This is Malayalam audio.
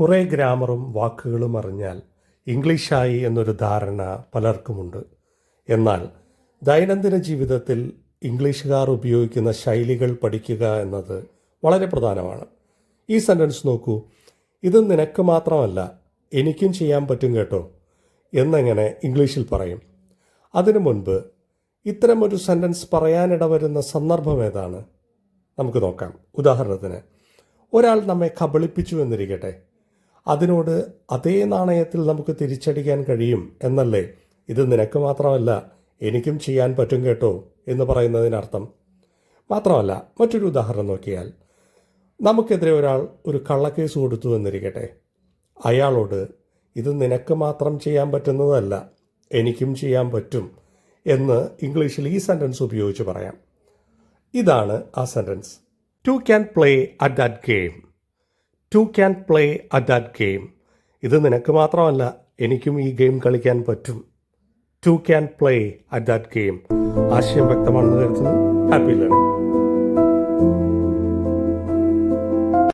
കുറേ ഗ്രാമറും വാക്കുകളും അറിഞ്ഞാൽ ഇംഗ്ലീഷായി എന്നൊരു ധാരണ പലർക്കുമുണ്ട്. എന്നാൽ ദൈനംദിന ജീവിതത്തിൽ ഇംഗ്ലീഷുകാർ ഉപയോഗിക്കുന്ന ശൈലികൾ പഠിക്കുക എന്നത് വളരെ പ്രധാനമാണ്. ഈ സെൻറ്റൻസ് നോക്കൂ. ഇത് നിനക്ക് മാത്രമല്ല, എനിക്കും ചെയ്യാൻ പറ്റും കേട്ടോ എന്നെങ്ങനെ ഇംഗ്ലീഷിൽ പറയും? അതിനു മുൻപ് ഇത്തരമൊരു സെൻറ്റൻസ് പറയാനിടവരുന്ന സന്ദർഭം ഏതാണ്? നമുക്ക് നോക്കാം. ഉദാഹരണത്തിന്, ഒരാൾ നമ്മെ കബളിപ്പിച്ചു എന്നിരിക്കട്ടെ. അതിനോട് അതേ നാണയത്തിൽ നമുക്ക് തിരിച്ചടിക്കാൻ കഴിയും എന്നല്ലേ ഇത് നിനക്ക് മാത്രമല്ല എനിക്കും ചെയ്യാൻ പറ്റും കേട്ടോ എന്ന് പറയുന്നതിനർത്ഥം? മാത്രമല്ല, മറ്റൊരു ഉദാഹരണം നോക്കിയാൽ, നമുക്കെതിരെ ഒരാൾ ഒരു കള്ളക്കേസ് കൊടുത്തു എന്നിരിക്കട്ടെ. അയാളോട് ഇത് നിനക്ക് മാത്രം ചെയ്യാൻ പറ്റുന്നതല്ല, എനിക്കും ചെയ്യാൻ പറ്റും എന്ന് ഇംഗ്ലീഷിൽ ഈ സെൻറ്റൻസ് ഉപയോഗിച്ച് പറയാം. ഇതാണ് ആ sentence. Two can play at that game. Two can play at that game. ഇത് നിനക്ക് മാത്രമല്ല, എനിക്കും ഈ ഗെയിം കളിക്കാൻ പറ്റും. Two can play at that game. ആശയം വ്യക്തമാണെന്ന് കരുതുന്നു. Happy learning.